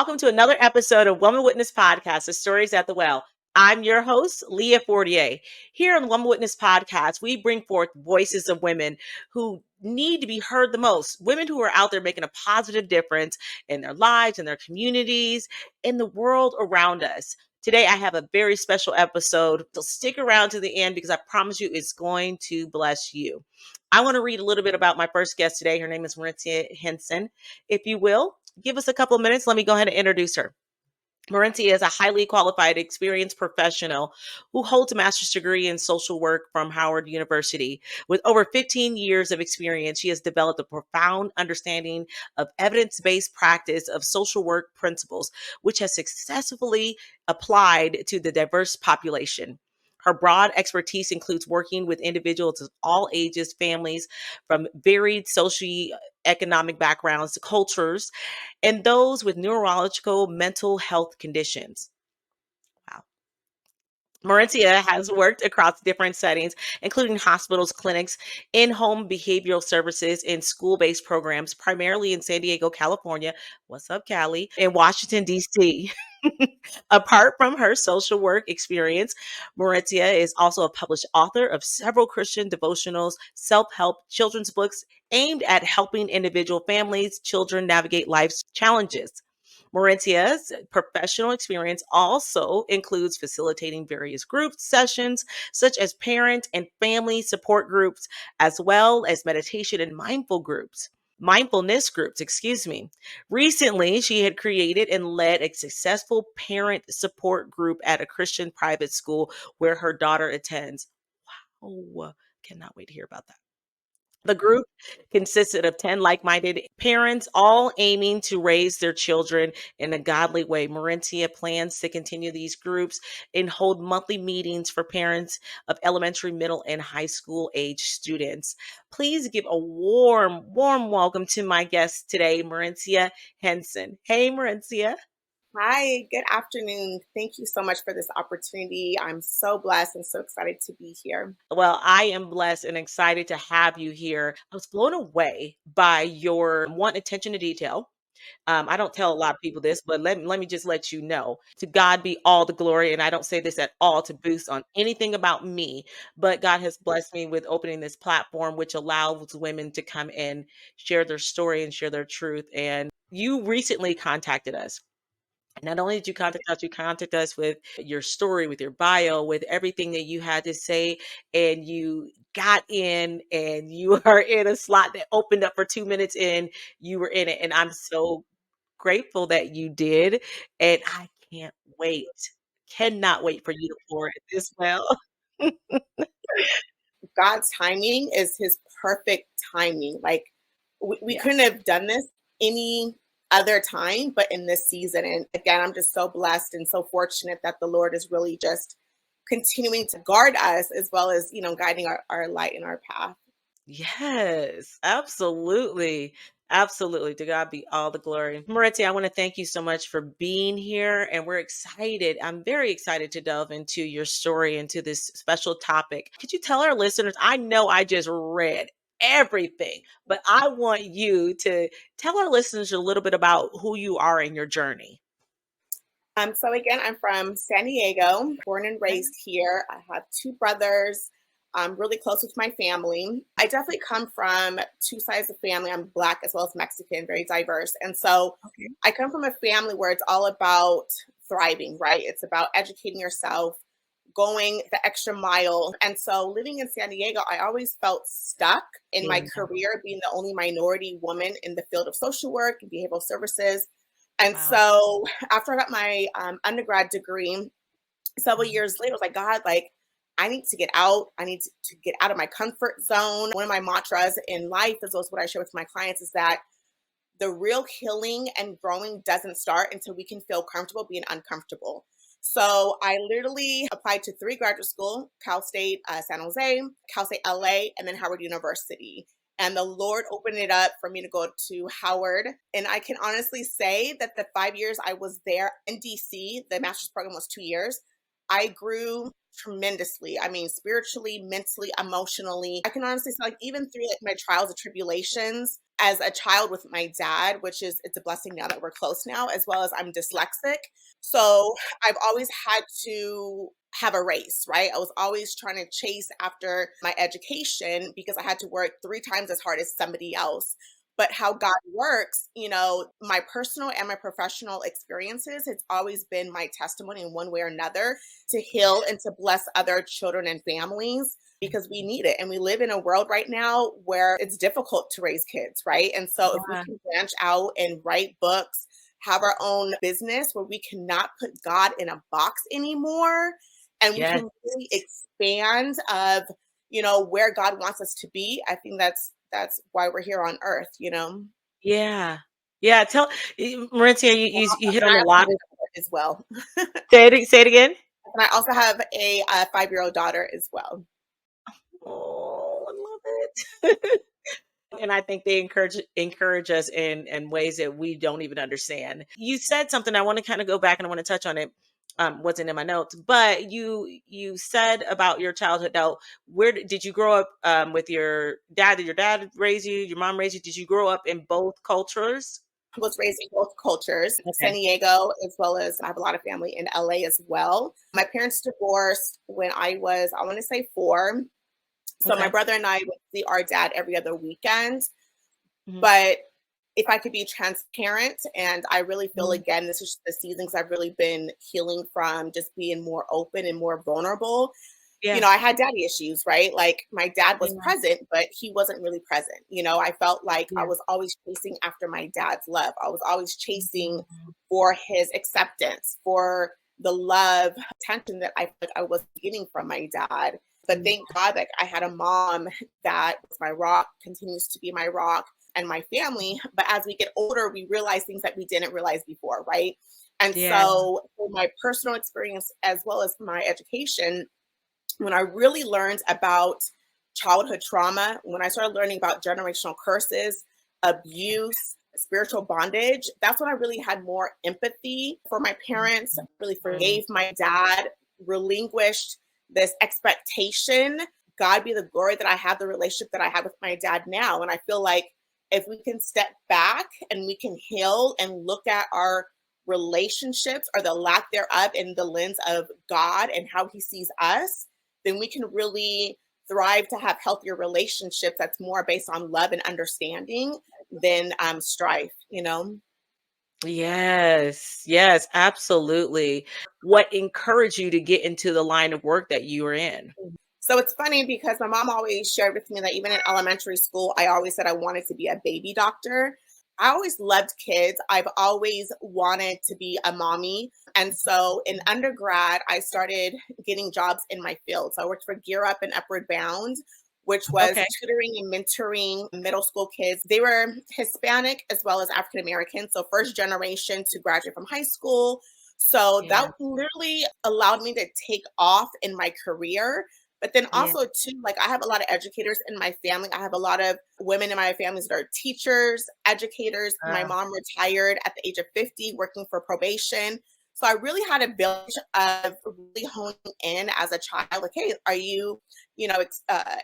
welcome to another episode of Woman Witness Podcast, The Stories at the Well. I'm your host, Leah Fortier. Here on the Woman Witness Podcast, we bring forth voices of women who need to be heard the most, women who are out there making a positive difference in their lives, in their communities, in the world around us. Today, I have a very special episode, so stick around to the end because I promise you it's going to bless you. I want to read a little bit about my first guest today. Her name is Merencia Henson. If you will, give us a couple of minutes. Let me go ahead and introduce her. Merencia is a highly qualified, experienced professional who holds a master's degree in social work from Howard University. With over 15 years of experience, she has developed a profound understanding of evidence-based practice of social work principles, which has successfully applied to the diverse population. Her broad expertise includes working with individuals of all ages, families from varied socioeconomic backgrounds, cultures, and those with neurological mental health conditions. Wow. Merencia has worked across different settings, including hospitals, clinics, in-home behavioral services, and school-based programs, primarily in San Diego, California. What's up, Cali? In Washington, D.C. Apart from her social work experience, Merencia is also a published author of several Christian devotionals, self-help children's books aimed at helping individual families, children navigate life's challenges. Merencia's professional experience also includes facilitating various group sessions, such as parent and family support groups, as well as meditation and mindfulness groups, excuse me. Recently, she had created and led a successful parent support group at a Christian private school where her daughter attends. Wow, cannot wait to hear about that. The group consisted of 10 like minded parents, all aiming to raise their children in a godly way. Merencia plans to continue these groups and hold monthly meetings for parents of elementary, middle, and high school age students. Please give a warm welcome to my guest today, Merencia Henson. Hey, Merencia. Hi, good afternoon. Thank you so much for this opportunity. I'm so blessed and so excited to be here. Well, I am blessed and excited to have you here. I was blown away by your attention to detail. I don't tell a lot of people this, but let me just let you know. To God be all the glory. And I don't say this at all to boost on anything about me, but God has blessed me with opening this platform, which allows women to come and share their story and share their truth. And you recently contacted us. Not only did you contact us with your story, with your bio, with everything that you had to say, and you got in and you are in a slot that opened up for 2 minutes and you were in it. And I'm so grateful that you did. And I can't wait, cannot wait for you to pour it this well. God's timing is his perfect timing. Like we couldn't Yes. have done this any other time, but in this season. And again, I'm just so blessed and so fortunate that the Lord is really just continuing to guard us as well as, guiding our light and our path. Yes, absolutely. Absolutely. To God be all the glory. Moretti, I want to thank you so much for being here. And we're excited. I'm very excited to delve into your story, into this special topic. Could you tell our listeners? I know I just read everything, but I want you to tell our listeners a little bit about who you are in your journey. So again, I'm from San Diego, born and raised here. I have two brothers. I'm really close with my family. I definitely come from two sides of family. I'm Black as well as Mexican, very diverse. And so Okay. I come from a family where it's all about thriving, right? It's about educating yourself, going the extra mile. And so living in San Diego, I always felt stuck in my Yeah. career, being the only minority woman in the field of social work and behavioral services. And Wow. so after I got my undergrad degree, several Mhm. years later, I was like, God, like, I need to get out. I need to get out of my comfort zone. One of my mantras in life, as well as what I share with my clients, is that the real healing and growing doesn't start until we can feel comfortable being uncomfortable. So I literally applied to three graduate school, Cal State San Jose, Cal State LA, and then Howard University. And the Lord opened it up for me to go to Howard. And I can honestly say that the 5 years I was there in DC, the master's program was 2 years. I grew tremendously. I mean, spiritually, mentally, emotionally. I can honestly say, like, even through like my trials and tribulations as a child with my dad, which is it's a blessing now that we're close now, as well as I'm dyslexic. So I've always had to have a race, right? I was always trying to chase after my education because I had to work 3 times as hard as somebody else. But how God works, my personal and my professional experiences, it's always been my testimony in one way or another to heal and to bless other children and families because we need it. And we live in a world right now where it's difficult to raise kids, right? And so if we Yeah. can branch out and write books, have our own business where we cannot put God in a box anymore, and we Yes. can really expand of where God wants us to be. I think that's why we're here on earth. Yeah. Yeah. Mauricia, you hit And on I a also lot. have a daughter as well. Say it again. And I also have a 5-year-old daughter as well. Oh, I love it. And I think they encourage us in ways that we don't even understand. You said something. I want to kind of go back and I want to touch on it. Wasn't in my notes, but you said about your childhood. Now, did you grow up with your dad? Did your dad raise you? Your mom raised you? Did you grow up in both cultures? I was raised in both cultures, San Okay. Diego, as well as I have a lot of family in LA as well. My parents divorced when I was, I want to say 4. So my Okay. brother and I would see our dad every other weekend. Hmm. But if I could be transparent, and I really feel Hmm. again, this is the seasons I've really been healing from, just being more open and more vulnerable. Yeah. I had daddy issues, right? Like my dad was Yeah. present, but he wasn't really present. I felt like I Yeah. was always chasing after my dad's love. I was always chasing Mhm. for his acceptance, for the love, attention that I felt like I was getting from my dad. But Mm. thank God that I had a mom that was my rock, continues to be my rock, and my family. But as we get older, we realize things that we didn't realize before, right? And Yeah. so, for my personal experience as well as my education, when I really learned about childhood trauma, when I started learning about generational curses, abuse, spiritual bondage, that's when I really had more empathy for my parents, really Mhm. forgave my dad, relinquished this expectation. God be the glory that I have the relationship that I have with my dad now. And I feel like if we can step back and we can heal and look at our relationships or the lack thereof in the lens of God and how he sees us, then we can really thrive to have healthier relationships that's more based on love and understanding than strife. Yes, yes, absolutely. What encouraged you to get into the line of work that you were in? So it's funny because my mom always shared with me that even in elementary school, I always said I wanted to be a baby doctor. I always loved kids. I've always wanted to be a mommy. And so in undergrad, I started getting jobs in my field. So I worked for Gear Up and Upward Bound, which was Okay. tutoring and mentoring middle school kids. They were Hispanic as well as African American. So first generation to graduate from high school. So Yeah. that literally allowed me to take off in my career, but then Yeah. also too, like I have a lot of educators in my family. I have a lot of women in my families that are teachers, educators. My Uh, mom retired at the age of 50 working for probation. So I really had a village of really honing in as a child, like, hey, are you,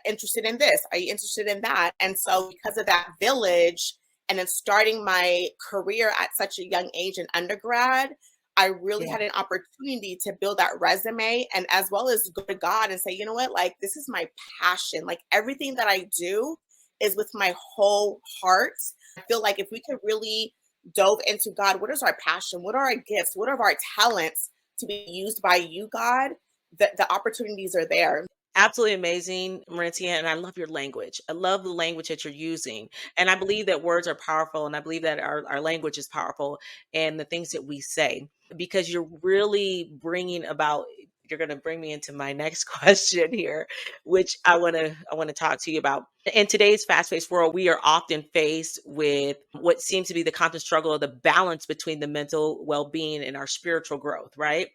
interested in this? Are you interested in that? And so because of that village, and then starting my career at such a young age in undergrad, I really yeah. had an opportunity to build that resume and as well as go to God and say, you know what, like this is my passion. Like everything that I do is with my whole heart. I feel like if we could really dove into God, what is our passion? What are our gifts? What are our talents to be used by you, God? The opportunities are there. Absolutely amazing, Mauricia, and I love your language. I love the language that you're using, and I believe that words are powerful, and I believe that our language is powerful, and the things that we say, because you're really bringing about. You're going to bring me into my next question here, which I want to talk to you about. In today's fast-paced world, we are often faced with what seems to be the constant struggle of the balance between the mental well-being and our spiritual growth, right?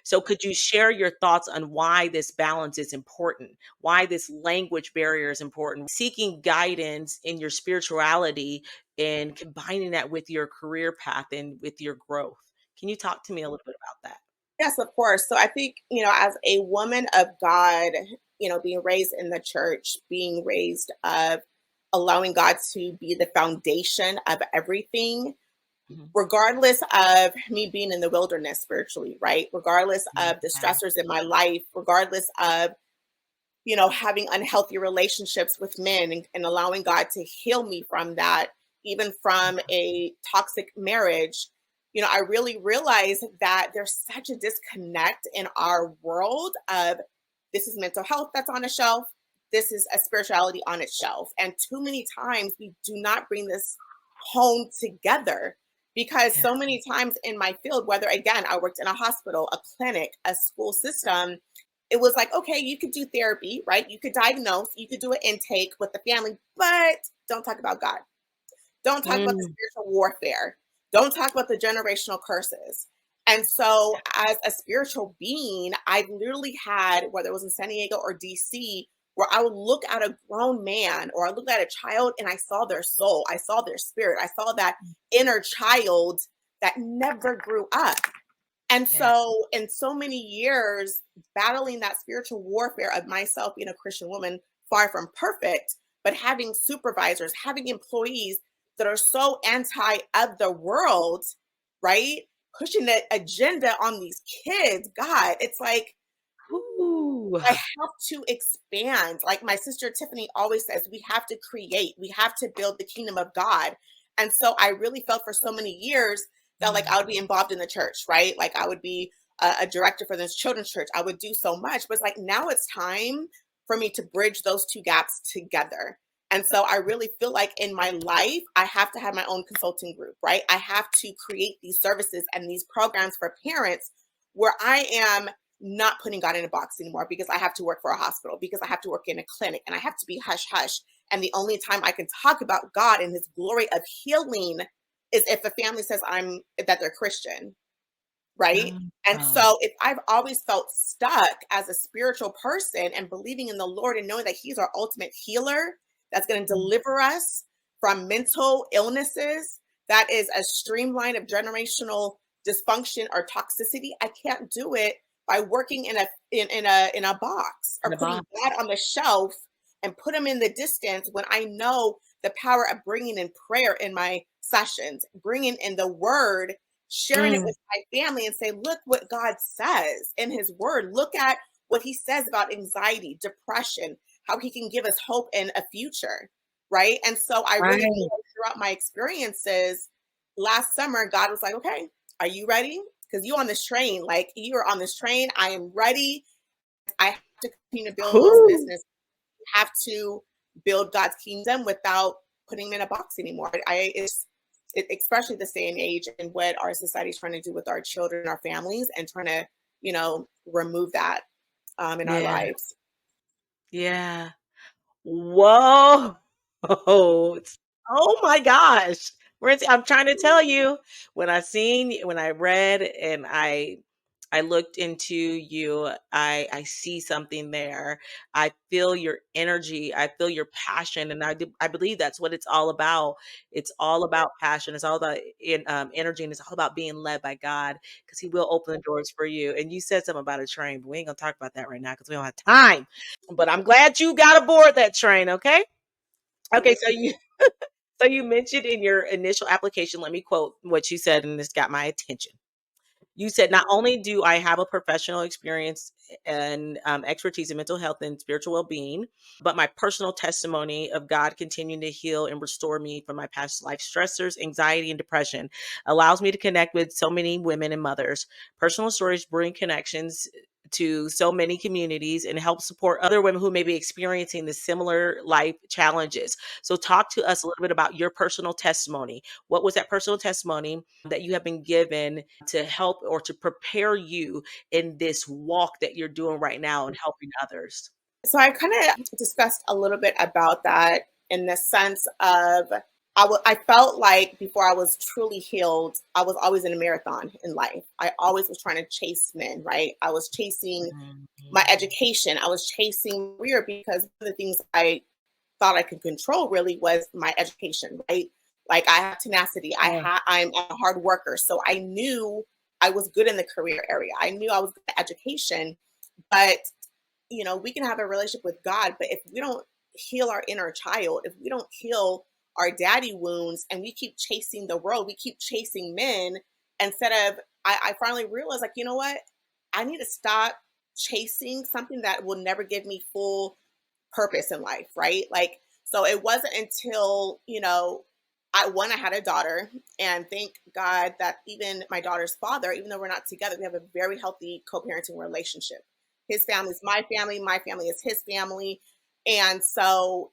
So, could you share your thoughts on why this balance is important? Why this language barrier is important? Seeking guidance in your spirituality and combining that with your career path and with your growth. Can you talk to me a little bit about that? Yes, of course. So I think, as a woman of God, being raised in the church, being raised of allowing God to be the foundation of everything, Mhm. regardless of me being in the wilderness spiritually, right? Regardless of the Yeah. stressors in my life, regardless of, having unhealthy relationships with men, and allowing God to heal me from that, even from a toxic marriage. I really realize that there's such a disconnect in our world of, this is mental health that's on a shelf, this is a spirituality on its shelf. And too many times we do not bring this home together, because Yeah. so many times in my field, whether again, I worked in a hospital, a clinic, a school system, it was like, okay, you could do therapy, right? You could diagnose, you could do an intake with the family, but don't talk about God. Don't talk about the Mm. spiritual warfare. Don't talk about the generational curses. And so, as a spiritual being, I've literally had, whether it was in San Diego or DC, where I would look at a grown man or I looked at a child and I saw their soul, I saw their spirit, I saw that inner child that never grew up. And Yeah. so, in so many years, battling that spiritual warfare of myself being a Christian woman, far from perfect, but having supervisors, having employees that are so anti of the world, right? Pushing the agenda on these kids. God, it's like, Ooh. I have to expand. Like my sister Tiffany always says, we have to create, we have to build the kingdom of God. And so I really felt for so many years that like I Mm. would be involved in the church, right? Like I would be a director for this children's church. I would do so much, but it's like now it's time for me to bridge those two gaps together. And so I really feel like in my life, I have to have my own consulting group, right? I have to create these services and these programs for parents where I am not putting God in a box anymore, because I have to work for a hospital, because I have to work in a clinic, and I have to be hush hush. And the only time I can talk about God and his glory of healing is if a family says that they're Christian, right? And Oh. so if I've always felt stuck as a spiritual person and believing in the Lord and knowing that he's our ultimate healer, that's going to Mm. deliver us from mental illnesses, that is a streamline of generational dysfunction or toxicity, I can't do it by working in a box In or the putting box. God on the shelf and put him in the distance, when I know the power of bringing in prayer in my sessions, bringing in the word, sharing it Mm. with my family and say, look what God says in his word. Look at what he says about anxiety, depression, how he can give us hope and a future. Right. And so I really feel Right. like throughout my experiences last summer, God was like, okay, are you ready? Because you on this train, like you are on this train. I am ready. I have to continue to build this Whew. business. Have to build God's kingdom without putting him in a box anymore. Especially this day and age and what our society is trying to do with our children, our families, and trying to, remove that in our Yeah. lives. Yeah. Whoa. Oh my gosh. I'm trying to tell you, when I read and I looked into you, I see something there. I feel your energy, I feel your passion, and I believe that's what it's all about. It's all about passion. It's all about energy, and it's all about being led by God, because He will open the doors for you. And you said something about a train, but we ain't gonna talk about that right now because we don't have time. But I'm glad you got aboard that train, okay? Okay, so you mentioned in your initial application, let me quote what you said, and this got my attention. You said, "Not only do I have a professional experience and expertise in mental health and spiritual well being, but my personal testimony of God continuing to heal and restore me from my past life stressors, anxiety, and depression allows me to connect with so many women and mothers. Personal stories bring connections to so many communities and help support other women who may be experiencing the similar life challenges." So, talk to us a little bit about your personal testimony. What was that personal testimony that you have been given to help or to prepare you in this walk that you're doing right now and helping others? So I kind of discussed a little bit about that in the sense of I felt like before I was truly healed, I was always in a marathon in life. I always was trying to chase men, right? I was chasing my Mhm. education. I was chasing career, because one of the things I thought I could control really was my education, right? Like I have tenacity. Yeah. I'm a hard worker. So I knew I was good in the career area. I knew I was good at education, but we can have a relationship with God, but if we don't heal our inner child, if we don't heal our daddy wounds and we keep chasing the world, we keep chasing men instead of, I finally realized, like, you know what? I need to stop chasing something that will never give me full purpose in life, right? Like, so it wasn't until, I had a daughter, and thank God that even my daughter's father, even though we're not together, we have a very healthy co-parenting relationship. His family is my family is his family. And so,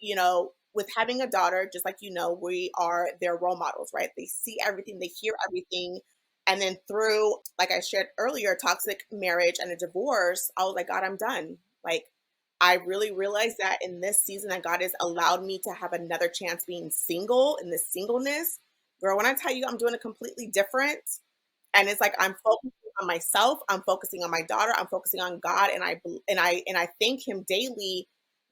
with having a daughter, just like, we are their role models, right? They see everything, they hear everything. And then through, like I shared earlier, toxic marriage and a divorce, I was like, God, I'm done. Like, I really realized that in this season that God has allowed me to have another chance being single in this singleness. Girl, when I tell you I'm doing it completely different, and it's like I'm focusing on myself, I'm focusing on my daughter, I'm focusing on God, and I thank him daily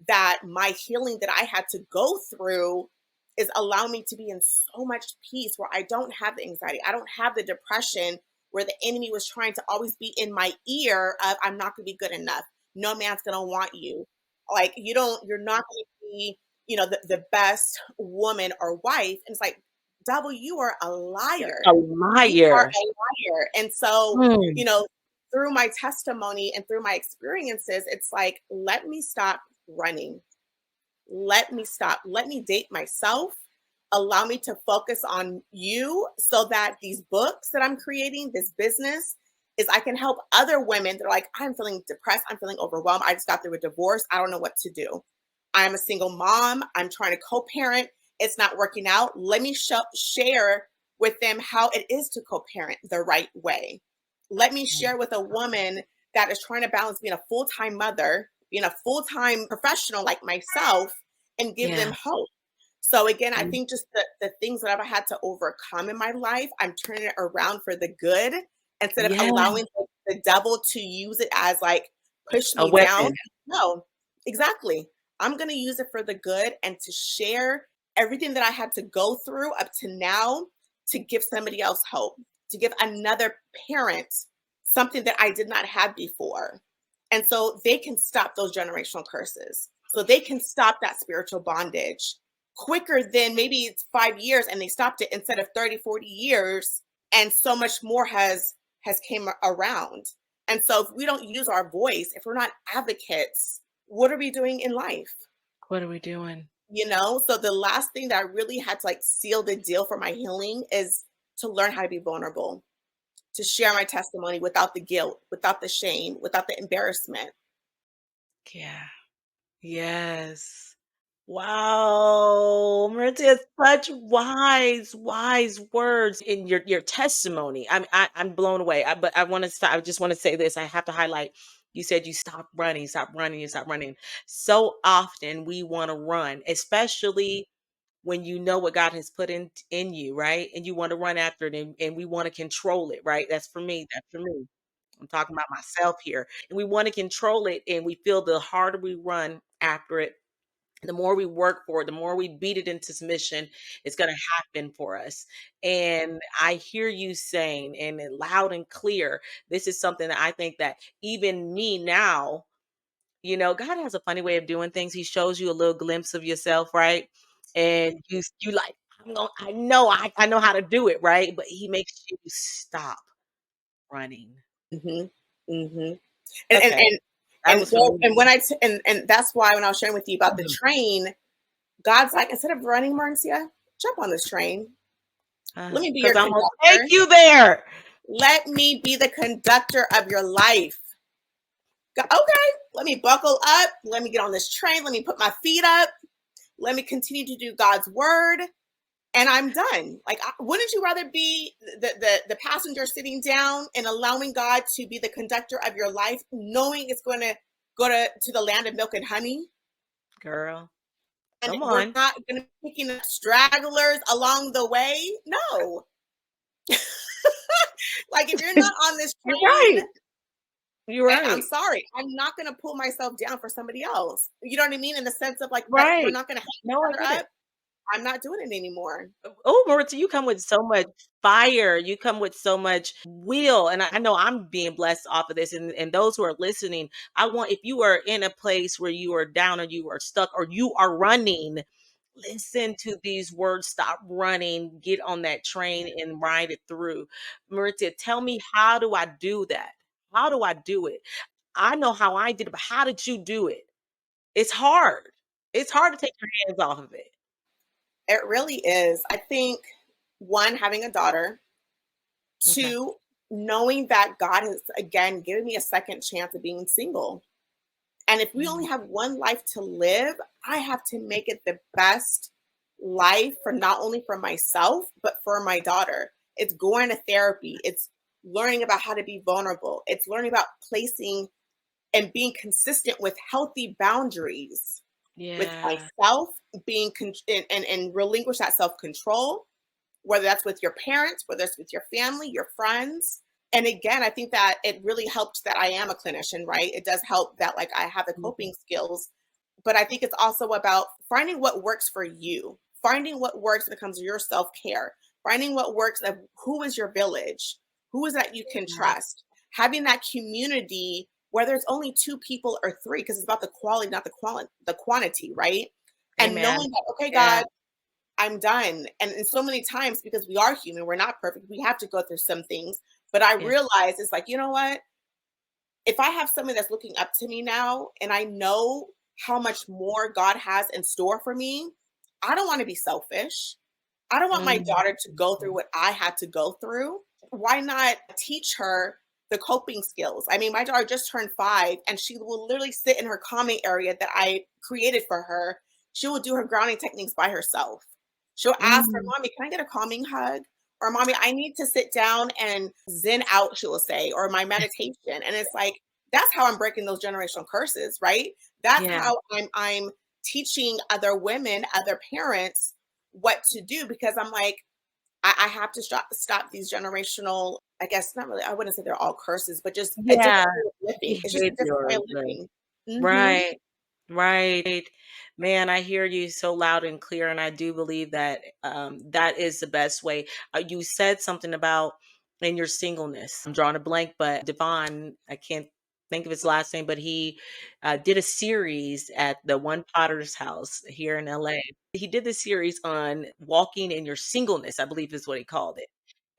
that my healing that I had to go through is allowing me to be in so much peace where I don't have the anxiety, I don't have the depression where the enemy was trying to always be in my ear of I'm not going to be good enough. No man's going to want you. Like you're not going to be, the best woman or wife. And it's like, devil, you are a liar. A You are liar. a liar. And so, Mm. through my testimony and through my experiences, it's like, let me stop running. Let me stop. Let me date myself. Allow me to focus on you so that these books that I'm creating, this business, is I can help other women that are like, I'm feeling depressed. I'm feeling overwhelmed. I just got through a divorce. I don't know what to do. I'm a single mom. I'm trying to co-parent. It's not working out. Let me share with them how it is to co-parent the right way. Let me share with a woman that is trying to balance being a full-time mother, being a full-time professional like myself, and give them Yeah. hope. So again, I Mm. think just the things that I've had to overcome in my life, I'm turning it around for the good instead of Yeah. allowing the devil to use it as like push A me down. weapon. No, exactly. I'm going to use it for the good and to share everything that I had to go through up to now to give somebody else hope, to give another parent something that I did not have before. And so they can stop those generational curses. So they can stop that spiritual bondage quicker than maybe it's 5 years and they stopped it instead of 30, 40 years. And so much more has came around. And so if we don't use our voice, if we're not advocates, what are we doing in life? What are we doing? So the last thing that I really had to like seal the deal for my healing is to learn how to be vulnerable, to share my testimony without the guilt, without the shame, without the embarrassment. Yeah. Yes. Wow, Merencia, such wise, wise words in your testimony. I'm blown away. But I want to. I just want to say this. I have to highlight. You said you stop running, stop running, you stop running. So often we want to run, especially when you know what God has put in you, right? And you want to run after it, and we want to control it, right? That's for me. That's for me. I'm talking about myself here. And we want to control it, and we feel the harder we run after it, the more we work for it, the more we beat it into submission, it's going to happen for us. And I hear you saying, and loud and clear, this is something that I think that even me now, God has a funny way of doing things. He shows you a little glimpse of yourself, right? And you like, I know how to do it, right? But he makes you stop running. Hmm. Hmm. And and Okay. and That and was for well, me. and when and that's why when I was sharing with you about the Mhm. train, God's like, instead of running, Marcia, jump on this train. Let me be your Cause I'm gonna take conductor. you there. Let me be the conductor of your life. Okay, let me buckle up. Let me get on this train. Let me put my feet up. Let me continue to do God's word, and I'm done. Like, wouldn't you rather be the passenger sitting down and allowing God to be the conductor of your life, knowing it's going to go to the land of milk and honey? Girl, And come we're on. not going to be picking up stragglers along the way. No. Like, if you're not on this You're train, right. You're I'm right. sorry, I'm not going to pull myself down for somebody else. You know what I mean? In the sense of like, we're Right. not going to help No, I each get other it. up. I'm not doing it anymore. Oh, Maritza, you come with so much fire. You come with so much will. And I know I'm being blessed off of this. And those who are listening, I want, if you are in a place where you are down or you are stuck or you are running, listen to these words. Stop running, get on that train and ride it through. Maritza, tell me, how do I do that? How do I do it? I know how I did it, but how did you do it? It's hard. It's hard to take your hands off of it. It really is. I think one, having a daughter, Okay. two, knowing that God has again given me a second chance of being single. And if we only Mm. have one life to live, I have to make it the best life for not only for myself, but for my daughter. It's going to therapy. It's learning about how to be vulnerable. It's learning about placing and being consistent with healthy boundaries with Yeah. myself, and relinquish that self control, whether that's with your parents, whether it's with your family, your friends. And again, I think that it really helped that I am a clinician, right? It does help that like I have the Mhm. coping skills, but I think it's also about finding what works for you, finding what works when it comes to your self care, finding what works of who is your village, who is that you can Yeah. trust, having that community where there's only two people or three, because it's about the quality, not the quantity, right? And Amen. knowing that, okay, Yeah. God, I'm done. And so many times, because we are human, we're not perfect. We have to go through some things. But I Yeah. realize it's like, you know what? If I have someone that's looking up to me now and I know how much more God has in store for me, I don't want to be selfish. I don't want my Mhm. daughter to go through what I had to go through. Why not teach her the coping skills? I mean, my daughter just turned 5 and she will literally sit in her calming area that I created for her. She will do her grounding techniques by herself. She'll ask her, Mm. Mommy, can I get a calming hug? Or Mommy, I need to sit down and zen out, she will say, or my meditation. And it's like, that's how I'm breaking those generational curses, right? That's Yeah. how I'm teaching other women, other parents what to do, because I'm like, I have to stop these generational, I guess not really, I wouldn't say they're all curses, but just a different Yeah. way of living. It's just a different way Behaviors, of right. living. Hmm. Right. Right. Man, I hear you so loud and clear, and I do believe that that is the best way. You said something about in your singleness. I'm drawing a blank, but Devon, I can't think of his last name, but he did a series at the One Potter's House here in LA. He did the series on walking in your singleness, I believe is what he called it.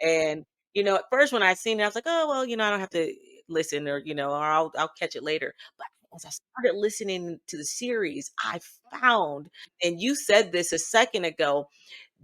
And at first when I seen it, I was like, oh well, I don't have to listen, or or I'll catch it later. But as I started listening to the series, I found, and you said this a second ago,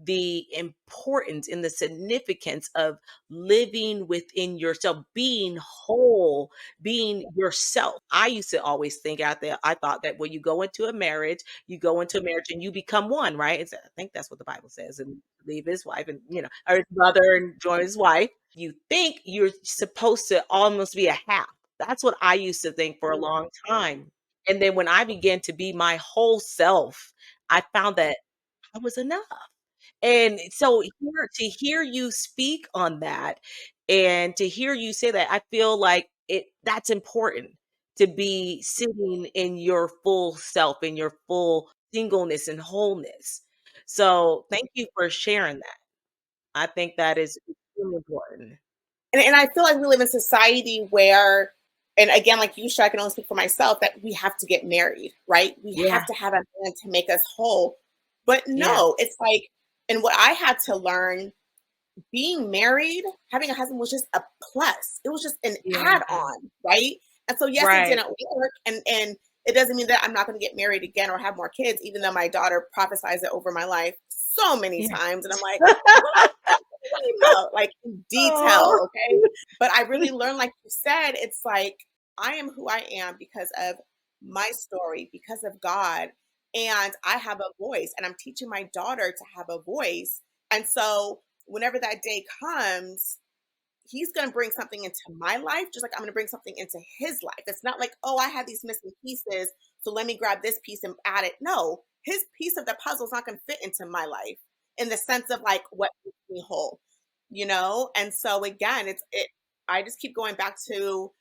the importance and the significance of living within yourself, being whole, being yourself. I used to always think out there, I thought that when you go into a marriage and you become one, right? I think that's what the Bible says, and leave his wife and, or his mother and join his wife. You think you're supposed to almost be a half. That's what I used to think for a long time. And then when I began to be my whole self, I found that I was enough. And so to hear you speak on that and to hear you say that, I feel like that's important to be sitting in your full self, in your full singleness and wholeness. So thank you for sharing that. I think that is extremely important. And I feel like we live in a society where, and again, like you, sure, I can only speak for myself, that we have to get married, right? We Yeah, have to have a man to make us whole. But yeah, no, it's like, and what I had to learn, being married, having a husband was just a plus. It was just an yeah. add-on, right? And so yes, it Right. didn't work. And it doesn't mean that I'm not going to get married again or have more kids, even though my daughter prophesies it over my life so many Yeah. times. And I'm like, what do you know? Like in Oh. detail, okay? But I really learned, like you said, it's like I am who I am because of my story, because of God. And I have a voice, and I'm teaching my daughter to have a voice. And so whenever that day comes, he's going to bring something into my life, just like I'm going to bring something into his life. It's not like, oh, I have these missing pieces, so let me grab this piece and add it. No, his piece of the puzzle is not going to fit into my life in the sense of like what makes me whole, you know? And so again, I just keep going back to,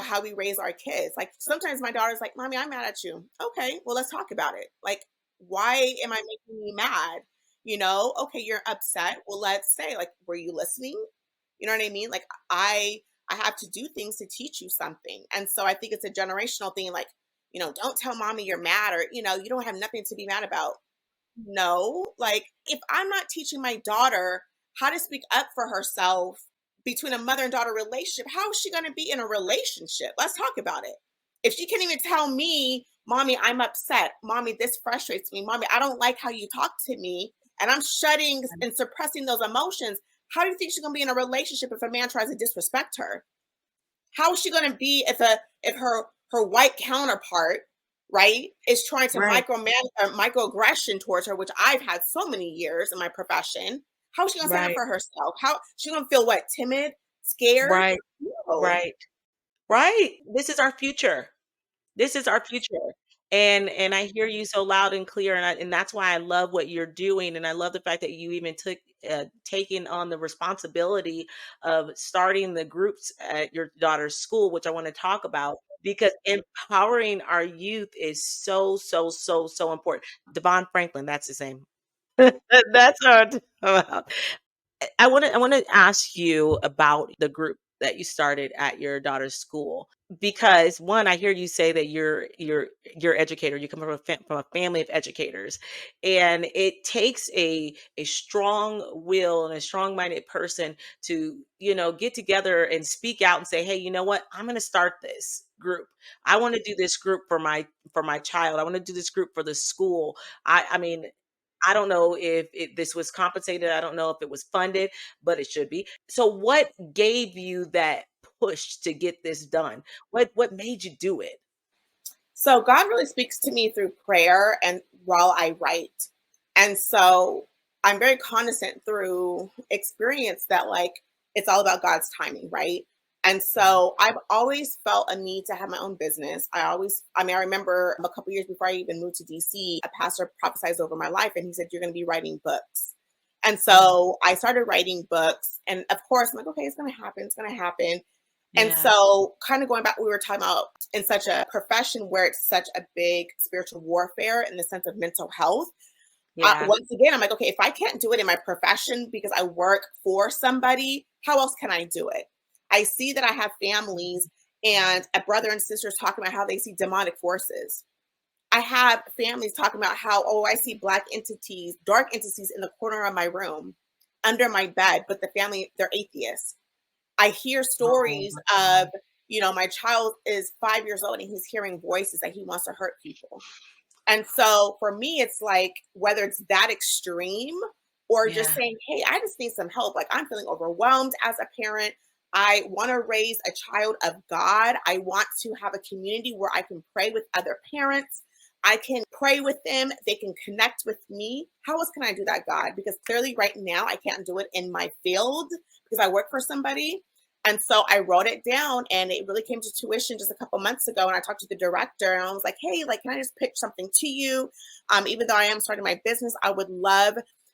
how we raise our kids. Like sometimes my daughter's like, Mommy, I'm mad at you. Okay, well, let's talk about it. Like, why am I making you mad? Okay, you're upset. Well, let's say, like, were you listening? You know what I mean? Like, I have to do things to teach you something. And so I think it's a generational thing, like, don't tell mommy you're mad, or, you don't have nothing to be mad about. No, like, if I'm not teaching my daughter how to speak up for herself between a mother and daughter relationship, how is she going to be in a relationship? Let's talk about it. If she can't even tell me, mommy, I'm upset, mommy, this frustrates me, mommy, I don't like how you talk to me, and I'm shutting and suppressing those emotions, how do you think she's going to be in a relationship if a man tries to disrespect her? How is she going to be if her white counterpart, right, is trying to Right. microaggression towards her, which I've had so many years in my profession? How is she going to stand up Right. for herself? How she going to feel, what, timid, scared? Right. No. Right. Right. This is our future. This is our future. And I hear you so loud and clear, and that's why I love what you're doing, and I love the fact that you even took taking on the responsibility of starting the groups at your daughter's school, which I want to talk about, because empowering our youth is so so so so important. Devon Franklin, that's his name. That's what I'm talking about. I want to ask you about the group that you started at your daughter's school, because one, I hear you say that you're educator. You come from from a family of educators, and it takes a strong will and a strong minded person to get together and speak out and say, hey, you know what, I'm going to start this group. I want to do this group for my child. I want to do this group for the school. I mean, I don't know if this was compensated. I don't know if it was funded, but it should be. So, what gave you that push to get this done? What made you do it? So God really speaks to me through prayer and while I write. And so I'm very cognizant through experience that, like, it's all about God's timing, right? And Yeah, so I've always felt a need to have my own business. I remember a couple years before I even moved to DC, a pastor prophesied over my life and he said, you're going to be writing books. And mm, so I started writing books. And of course, I'm like, okay, it's going to happen. It's going to happen. And yeah, so, kind of going back, we were talking about in such a profession where it's such a big spiritual warfare in the sense of mental health. yeah, Once again, I'm like, okay, if I can't do it in my profession because I work for somebody, how else can I do it? I see that I have families and a brother and sisters talking about how they see demonic forces. I have families talking about how, oh, I see black entities, dark entities in the corner of my room, under my bed, but the family, they're atheists. I hear oh stories my of, God, my child is 5 years old and he's hearing voices that he wants to hurt people. And so for me, it's like, whether it's that extreme or just yeah, saying, hey, I just need some help. Like, I'm feeling overwhelmed as a parent. I want to raise a child of God. I want to have a community where I can pray with other parents. I can pray with them. They can connect with me. How else can I do that, God? Because clearly, right now, I can't do it in my field because I work for somebody. And so I wrote it down and it really came to tuition just a couple months ago. And I talked to the director and I was like, hey, like, can I just pitch something to you? Even though I am starting my business, I would love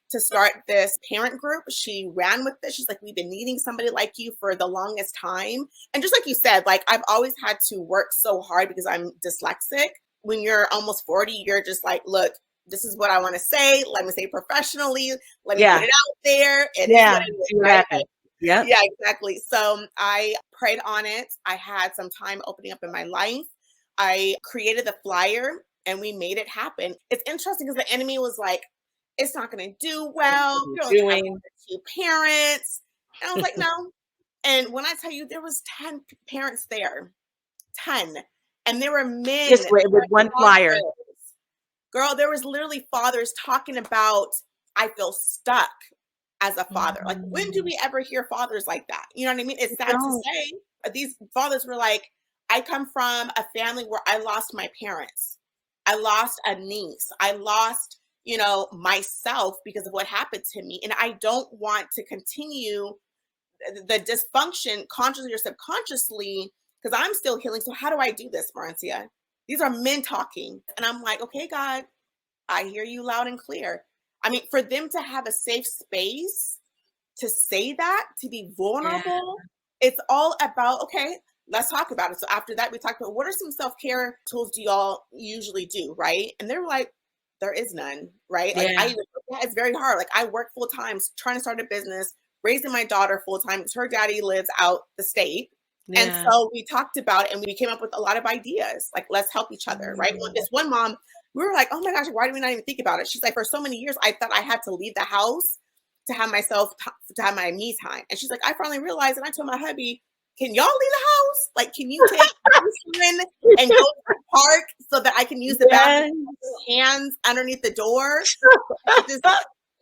to start this parent group. She ran with it. She's like, we've been needing somebody like you for the longest time. And just like you said, like, I've always had to work so hard because I'm dyslexic. When you're almost 40, you're just like, look, this is what I want to say. Let me say it professionally. Let me put yeah, it out there. It is what yeah. it is, See what right? happened. Yep. Yeah, exactly. So I prayed on it. I had some time opening up in my life. I created the flyer and we made it happen. It's interesting because the enemy was like, it's not going to do well. What We only you're have doing. 1 or 2 parents. And I was like, no. And when I tell you, there was 10 parents there, 10. And there were men, Just there with were one flyer. fathers. Girl, there was literally fathers talking about, I feel stuck as a father. Like, when do Mm, we ever hear fathers like that? You know what I mean? It's you sad to don't. say. These fathers were like, I come from a family where I lost my parents. I lost a niece. I lost, myself because of what happened to me. And I don't want to continue the dysfunction consciously or subconsciously because I'm still healing. So how do I do this, Merencia? These are men talking. And I'm like, okay, God, I hear you loud and clear. I mean, for them to have a safe space to say that, to be Yeah, vulnerable, it's all about, okay, let's talk about it. So after that, we talked about, what are some self-care tools do y'all usually do, right? And they were like, there is none, right? Like, I yeah, even took Yeah, it's very hard. Like I work full time, trying to start a business, raising my daughter full time because her daddy lives out the state. And Yeah. so we talked about it and we came up with a lot of ideas. Like, let's help each other, right? Mm. This one mom, we were like, oh my gosh, why did we not even think about it? She's like, for so many years, I thought I had to leave the house to have to have my me time. And she's like, I finally realized, and I told my hubby, can y'all leave the house? Like, can you take my son and go to the park so that I can use the bathroom, Yes. hands underneath the door? And just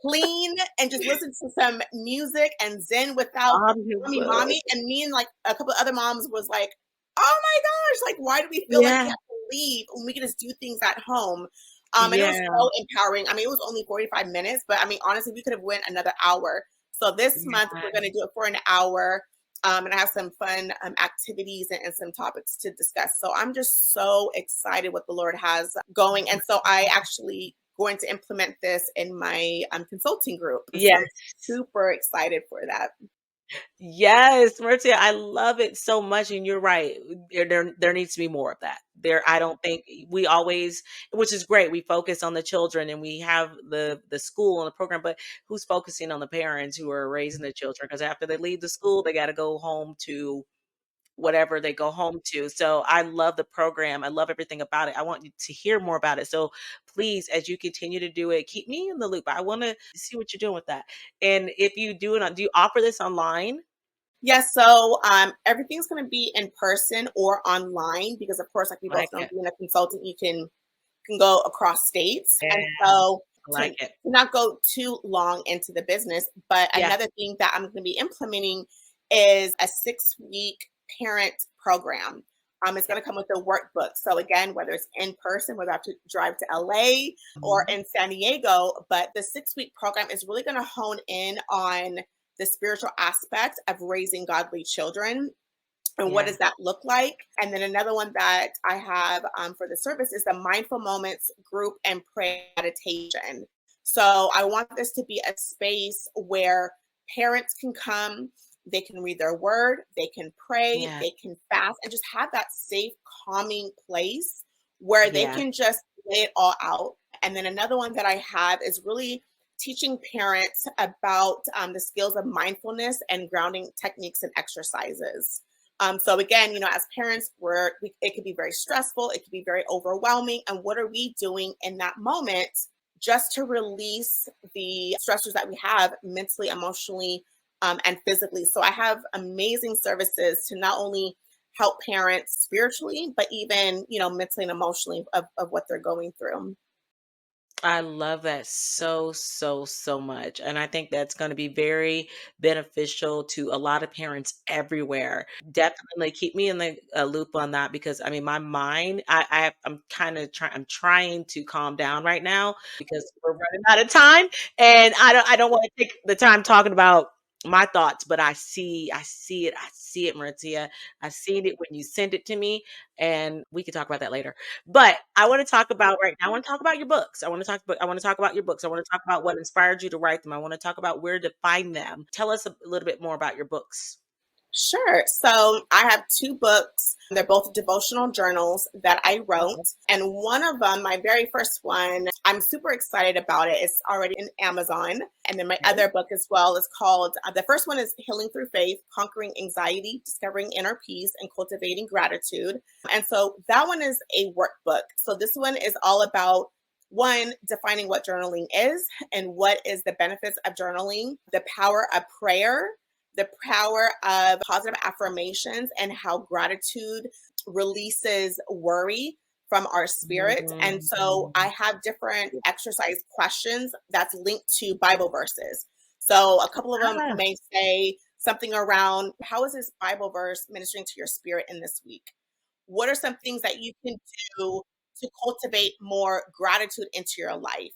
clean and just listen to some music and zen without Audiobook. mommy. And me and like a couple of other moms was like, oh my gosh, like why do we feel like we Yeah. have to leave when we can just do things at home? And it was Yeah. so empowering. I mean, it was only 45 minutes, but I mean, honestly, we could have went another hour. So this month we're going to do it for an hour. And I have some fun activities and some topics to discuss. So I'm just so excited what the Lord has going. And so I actually going to implement this in my consulting group. So I'm Yes. super excited for that. Yes, Merencia, I love it so much, and you're right. There needs to be more of that. I don't think we always, which is great. We focus on the children, and we have the school and the program, but who's focusing on the parents who are raising the children? Because after they leave the school, they got to go home to whatever they go home to. So I love the program. I love everything about it. I want you to hear more about it. So please, as you continue to do it, keep me in the loop. I want to see what you're doing with that. And if you do it, do you offer this online? Yes, so everything's going to be in person or online because, of course, like we both Like know, it. being a consultant, you can go across states. Yeah, And so I to like it. not go too long into the business, but Yeah. another thing that I'm going to be implementing is a 6-week parent program. It's Yeah. going to come with a workbook. So again, whether it's in person, whether I have to drive to LA or Mhm. in San Diego, but the 6-week program is really going to hone in on the spiritual aspect of raising godly children and what Yeah. does that look like? And then another one that I have for the service is the Mindful Moments group and prayer meditation. So I want this to be a space where parents can come, they can read their word, they can pray, Yeah. they can fast, and just have that safe, calming place where they Yeah. can just lay it all out. And then another one that I have is really teaching parents about the skills of mindfulness and grounding techniques and exercises. So again, as parents, it could be very stressful, it could be very overwhelming. And what are we doing in that moment just to release the stressors that we have mentally, emotionally, and physically? So I have amazing services to not only help parents spiritually, but even, mentally and emotionally of what they're going through. I love that so, so, so much. And I think that's going to be very beneficial to a lot of parents everywhere. Definitely keep me in the loop on that because I mean, my mind, I'm kind of trying, I'm trying to calm down right now because we're running out of time. And I don't want to take the time talking about my thoughts, but I see it, Maritia. I seen it when you sent it to me, and we could talk about that later. But I want to talk about right now. I want to talk about your books. I want to talk about your books. I want to talk about what inspired you to write them. I want to talk about where to find them. Tell us a little bit more about your books. Sure. So I have 2 books. They're both devotional journals that I wrote. Okay. And one of them, my very first one, I'm super excited about it. It's already in Amazon. And then my other book as well is called, the first one is Healing Through Faith, Conquering Anxiety, Discovering Inner Peace, and Cultivating Gratitude. And so that one is a workbook. So this one is all about one, defining what journaling is and what is the benefits of journaling, the power of prayer, the power of positive affirmations, and how gratitude releases worry from our spirit. And so I Mhm. have different exercise questions that's linked to Bible verses. So a couple of them Ah, may say something around, how is this Bible verse ministering to your spirit in this week? What are some things that you can do to cultivate more gratitude into your life?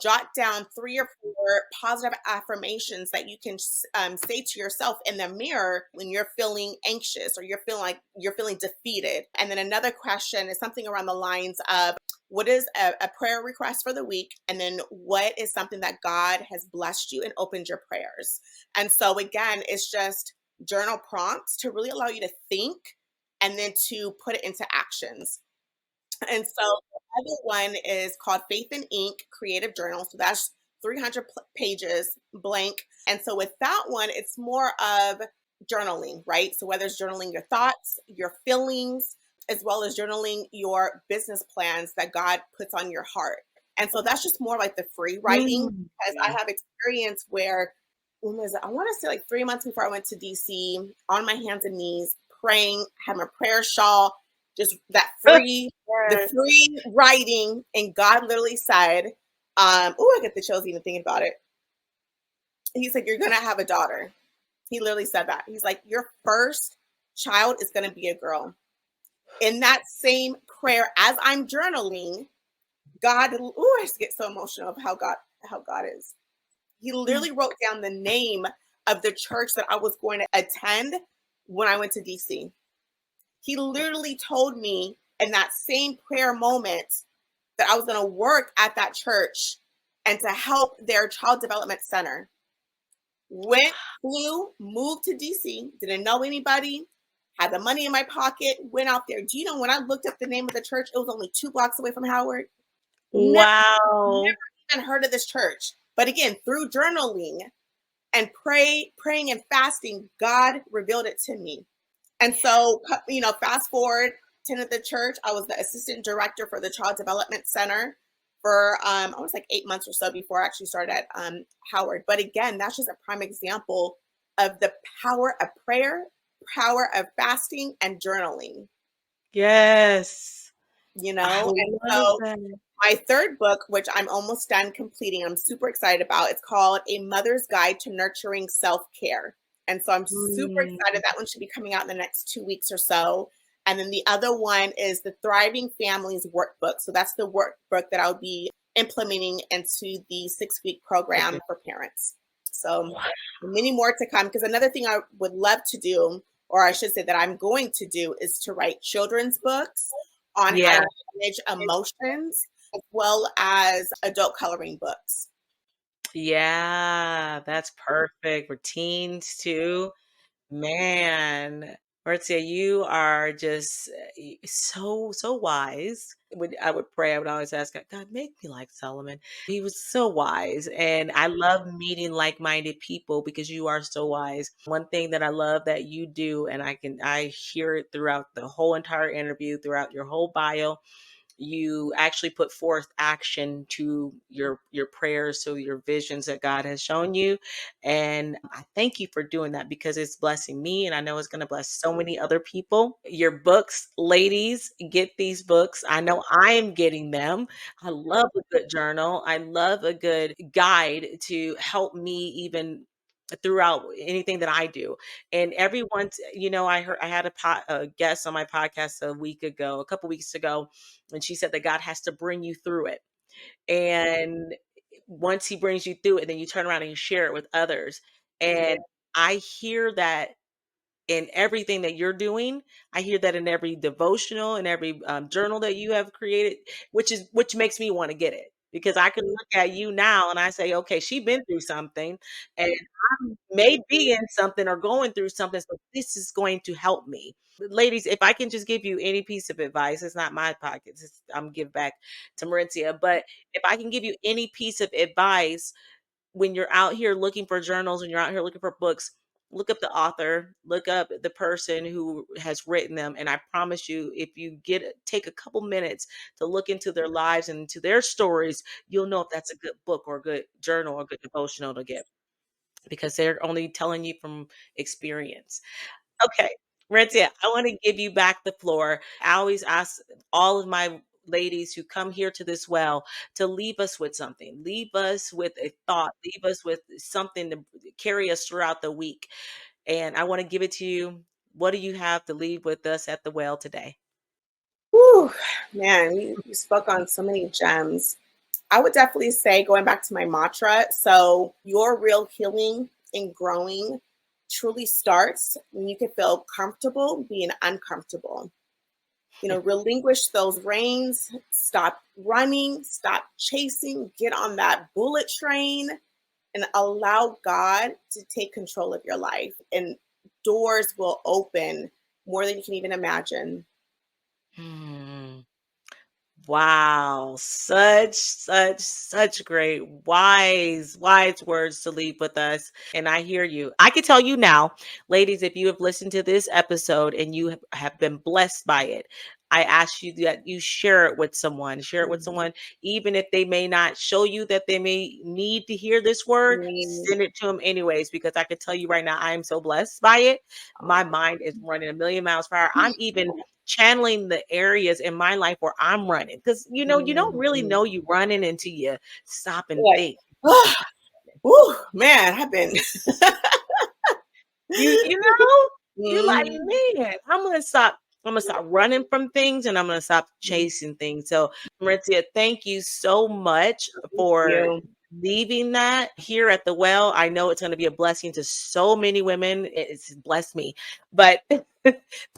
Jot down 3 or 4 positive affirmations that you can say to yourself in the mirror when you're feeling anxious or you're feeling like you're feeling defeated. And then another question is something around the lines of, what is a prayer request for the week? And then what is something that God has blessed you and opened your prayers? And so again, it's just journal prompts to really allow you to think and then to put it into actions. And so the other one is called Faith in Ink Creative Journal. So that's 300 pages blank. And so with that one, it's more of journaling, right? So whether it's journaling your thoughts, your feelings, as well as journaling your business plans that God puts on your heart. And so that's just more like the free writing, Mm. because I have experience where, when was it? I want to say like 3 months before I went to DC, on my hands and knees, praying, had my prayer shawl, just that free, the Yes. free writing. And God literally said, oh, I get the chills even thinking about it. He said, "You're going to have a daughter." He literally said that. He's like, "Your first child is going to be a girl." In that same prayer, as I'm journaling, God, oh, I just get so emotional of how God is. He Mm. literally wrote down the name of the church that I was going to attend when I went to DC. He literally told me in that same prayer moment that I was going to work at that church and to help their child development center. Went, flew, moved to DC, didn't know anybody, had the money in my pocket, went out there. Do you know when I looked up the name of the church, it was only 2 blocks away from Howard? Never, Wow. never even heard of this church. But again, through journaling and praying and fasting, God revealed it to me. And so, fast forward, attended the church. I was the assistant director for the Child Development Center for I was like 8 months or so before I actually started at Howard. But again, that's just a prime example of the power of prayer, power of fasting, and journaling. Yes. I And love so that. my third book, which I'm almost done completing, I'm super excited about. It's called A Mother's Guide to Nurturing Self-Care. And so I'm super Mm. excited. That one should be coming out in the next 2 weeks or so. And then the other one is the Thriving Families Workbook. So that's the workbook that I'll be implementing into the 6-week program for parents. So many more to come. Because another thing I would love to do, or I should say that I'm going to do, is to write children's books on how Yeah. to manage emotions, as well as adult coloring books. Yeah, that's perfect for teens too. Man, Marcia, you are just so wise. When I would pray, I would always ask God, God, make me like Solomon. He was so wise. And I love meeting like-minded people because you are so wise. One thing that I love that you do, and I hear it throughout the whole entire interview, throughout your whole bio, you actually put forth action to your prayers, so your visions that God has shown you. And I thank you for doing that because it's blessing me and I know it's going to bless so many other people. Your books, ladies, get these books. I know I am getting them. I love a good journal. I love a good guide to help me even throughout anything that I do. And everyone's, I had a guest on my podcast a couple weeks ago, and she said that God has to bring you through it. And once he brings you through it, then you turn around and you share it with others. And I hear that in everything that you're doing. I hear that in every devotional and every journal that you have created, which makes me want to get it because I can look at you now and I say, okay, she's been through something, and may be in something or going through something. So this is going to help me. Ladies, if I can just give you any piece of advice, it's not my pockets. I'm give back to Merencia. But if I can give you any piece of advice when you're out here looking for journals and you're out here looking for books, look up the author, look up the person who has written them. And I promise you, if you take a couple minutes to look into their lives and into their stories, you'll know if that's a good book or a good journal or a good devotional to get because they're only telling you from experience. Okay, Rentia, I want to give you back the floor. I always ask all of my ladies who come here to this well to leave us with something. Leave us with a thought. Leave us with something to carry us throughout the week. And I want to give it to you. What do you have to leave with us at the well today? Whew, man, you spoke on so many gems. I would definitely say, going back to my mantra, so your real healing and growing truly starts when you can feel comfortable being uncomfortable. Relinquish those reins, stop running, stop chasing, get on that bullet train, and allow God to take control of your life. And doors will open more than you can even imagine. Hmm. Wow. Such great, wise words to leave with us. And I hear you. I can tell you now, ladies, if you have listened to this episode and you have been blessed by it, I ask you that you share it with Mhm. someone, even if they may not show you that they may need to hear this word, Mm, send it to them anyways, because I can tell you right now, I am so blessed by it. My aw. mind is running a million miles per hour. I'm even channeling the areas in my life where I'm running. Because you don't really Mhm. know you running until you stop and Like, think. "Ah, woo, man, I've been." You know? You're like, Mhm. "Man, I'm gonna stop running from things and I'm gonna stop Mhm. chasing things." So, Maritzia, thank you so much Thank for you. leaving that here at the well. I know it's gonna be a blessing to so many women. It's blessed me. But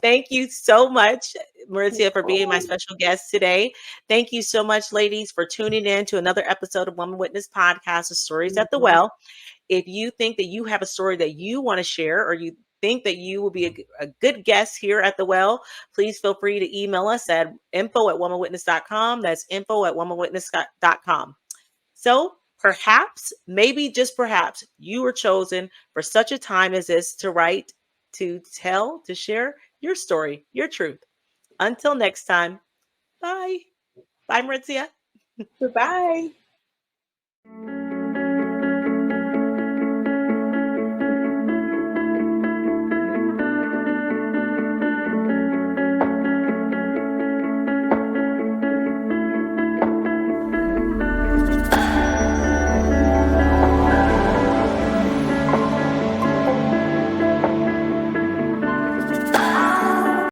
thank you so much, Maritzia, for being my special guest today. Thank you so much, ladies, for tuning in to another episode of Woman Witness Podcast, The Stories at the Mhm. Well. If you think that you have a story that you want to share, or you think that you will be a good guest here at the well, please feel free to email us at info@womanwitness.com. That's info@womanwitness.com. So perhaps, maybe just perhaps, you were chosen for such a time as this to write, to tell, to share your story, your truth. Until next time, bye. Bye, Maritzia. Goodbye.